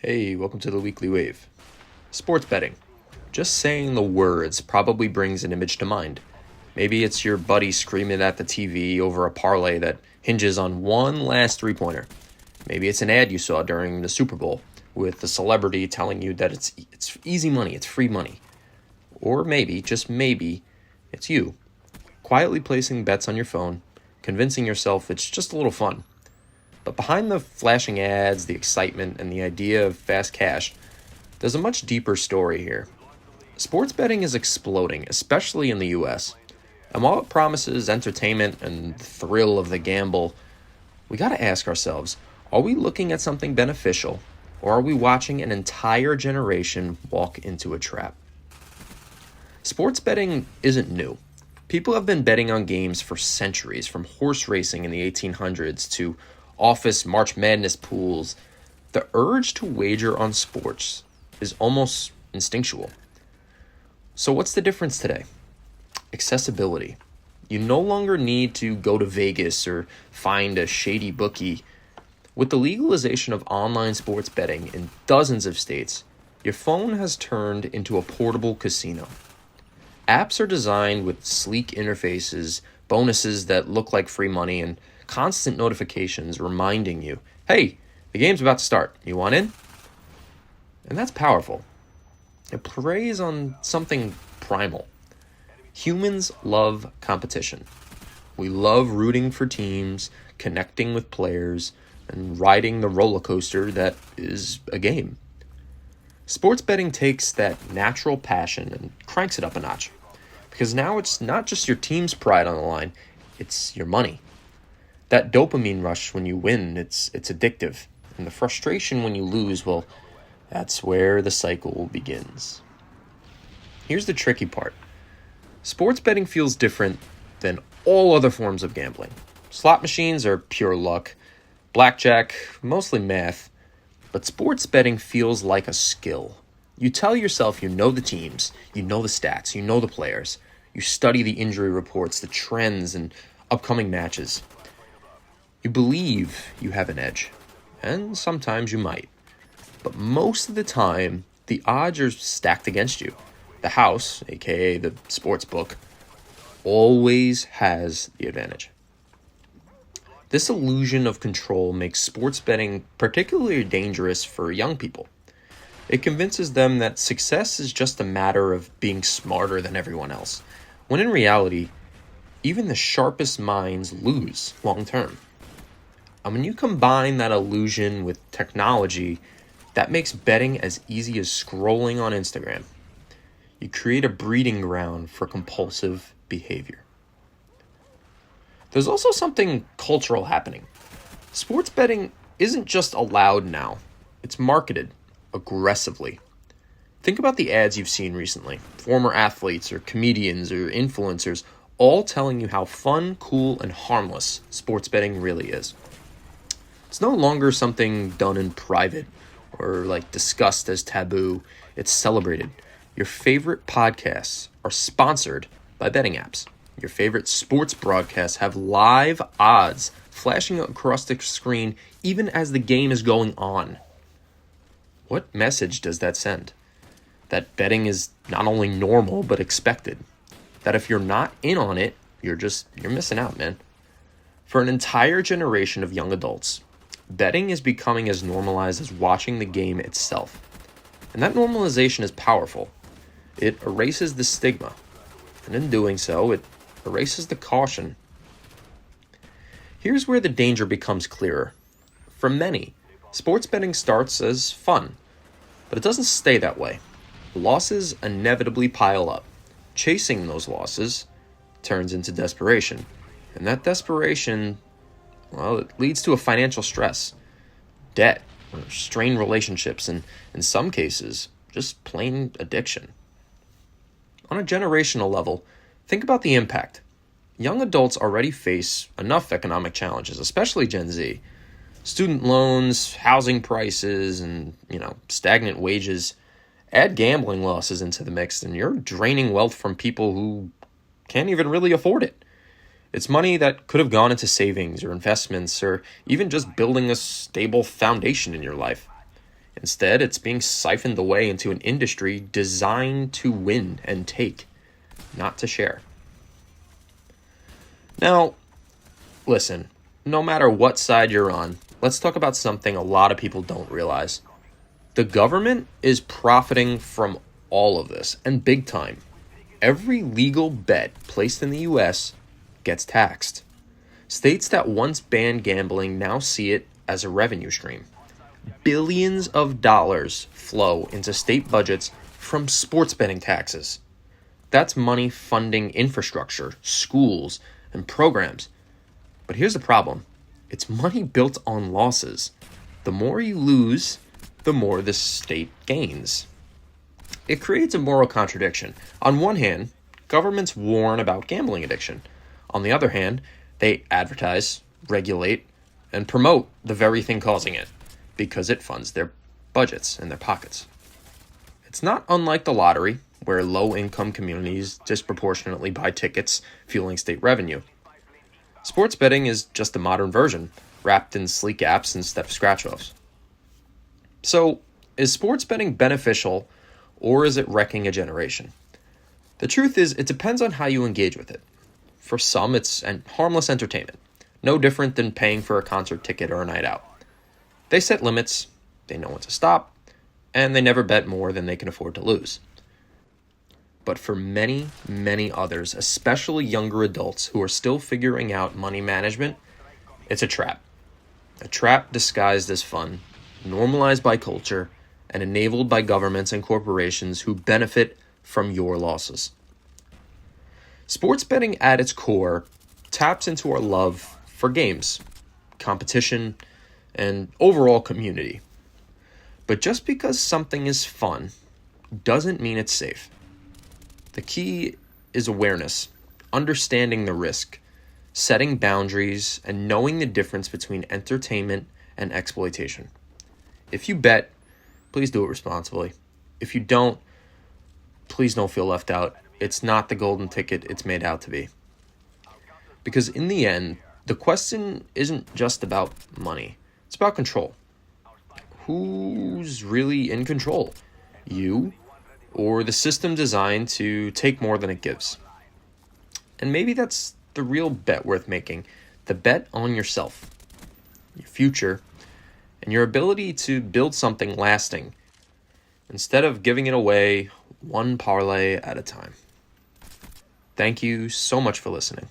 Hey, welcome to the Weekly Wave. Sports betting. Just saying the words probably brings an image to mind. Maybe it's your buddy screaming at the TV over a parlay that hinges on one last three-pointer. Maybe it's an ad you saw during the Super Bowl with a celebrity telling you that it's easy money, it's free money. Or maybe, just maybe, it's you, quietly placing bets on your phone, convincing yourself it's just a little fun. But behind the flashing ads, the excitement, and the idea of fast cash, there's a much deeper story here. Sports betting is exploding, especially in the US. And while it promises entertainment and the thrill of the gamble, we gotta ask ourselves, are we looking at something beneficial, or are we watching an entire generation walk into a trap? Sports betting isn't new. People have been betting on games for centuries, from horse racing in the 1800s to office March Madness pools. The urge to wager on sports is almost instinctual. So what's the difference today? Accessibility. You no longer need to go to Vegas or find a shady bookie. With the legalization of online sports betting in dozens of states, your phone has turned into a portable casino. Apps are designed with sleek interfaces, bonuses that look like free money, and constant notifications reminding you, hey, the game's about to start. You want in? And that's powerful. It preys on something primal. Humans love competition. We love rooting for teams, connecting with players, and riding the roller coaster that is a game. Sports betting takes that natural passion and cranks it up a notch. Because now it's not just your team's pride on the line, it's your money. That dopamine rush when you win, it's addictive. And the frustration when you lose, well, that's where the cycle begins. Here's the tricky part. Sports betting feels different than all other forms of gambling. Slot machines are pure luck. Blackjack, mostly math. But sports betting feels like a skill. You tell yourself you know the teams, you know the stats, you know the players. You study the injury reports, the trends, and upcoming matches. You believe you have an edge, and sometimes you might. But most of the time, the odds are stacked against you. The house, aka the sports book, always has the advantage. This illusion of control makes sports betting particularly dangerous for young people. It convinces them that success is just a matter of being smarter than everyone else, when in reality, even the sharpest minds lose long term. And when you combine that illusion with technology, that makes betting as easy as scrolling on Instagram. You create a breeding ground for compulsive behavior. There's also something cultural happening. Sports betting isn't just allowed now, it's marketed aggressively. Think about the ads you've seen recently. Former athletes or comedians or influencers all telling you how fun, cool, and harmless sports betting really is. It's no longer something done in private or discussed as taboo. It's celebrated. Your favorite podcasts are sponsored by betting apps. Your favorite sports broadcasts have live odds flashing across the screen even as the game is going on. What message does that send? That betting is not only normal but expected. That if you're not in on it, you're missing out, man. For an entire generation of young adults, betting is becoming as normalized as watching the game itself. And that normalization is powerful. It erases the stigma. And in doing so, it erases the caution. Here's where the danger becomes clearer. For many, sports betting starts as fun, but it doesn't stay that way. Losses inevitably pile up. Chasing those losses turns into desperation. And that desperation, well, it leads to a financial stress, debt, or strained relationships, and in some cases, just plain addiction. On a generational level, think about the impact. Young adults already face enough economic challenges, especially Gen Z. Student loans, housing prices, and, stagnant wages. Add gambling losses into the mix, and you're draining wealth from people who can't even really afford it. It's money that could have gone into savings or investments or even just building a stable foundation in your life. Instead, it's being siphoned away into an industry designed to win and take, not to share. Now, listen, no matter what side you're on, let's talk about something a lot of people don't realize. The government is profiting from all of this, and big time. Every legal bet placed in the US gets taxed. States that once banned gambling now see it as a revenue stream. Billions of dollars flow into state budgets from sports betting taxes. That's money funding infrastructure, schools, and programs. But here's the problem. It's money built on losses. The more you lose, the more the state gains. It creates a moral contradiction. On one hand, governments warn about gambling addiction. On the other hand, they advertise, regulate, and promote the very thing causing it, because it funds their budgets and their pockets. It's not unlike the lottery, where low-income communities disproportionately buy tickets, fueling state revenue. Sports betting is just a modern version, wrapped in sleek apps instead of scratch-offs. So, is sports betting beneficial, or is it wrecking a generation? The truth is, it depends on how you engage with it. For some, it's harmless entertainment, no different than paying for a concert ticket or a night out. They set limits, they know when to stop, and they never bet more than they can afford to lose. But for many, many others, especially younger adults who are still figuring out money management, it's a trap. A trap disguised as fun, normalized by culture, and enabled by governments and corporations who benefit from your losses. Sports betting at its core taps into our love for games, competition, and overall community. But just because something is fun doesn't mean it's safe. The key is awareness, understanding the risk, setting boundaries, and knowing the difference between entertainment and exploitation. If you bet, please do it responsibly. If you don't, please don't feel left out. It's not the golden ticket it's made out to be. Because in the end, the question isn't just about money. It's about control. Who's really in control? You or the system designed to take more than it gives? And maybe that's the real bet worth making. The bet on yourself, your future, and your ability to build something lasting instead of giving it away one parlay at a time. Thank you so much for listening.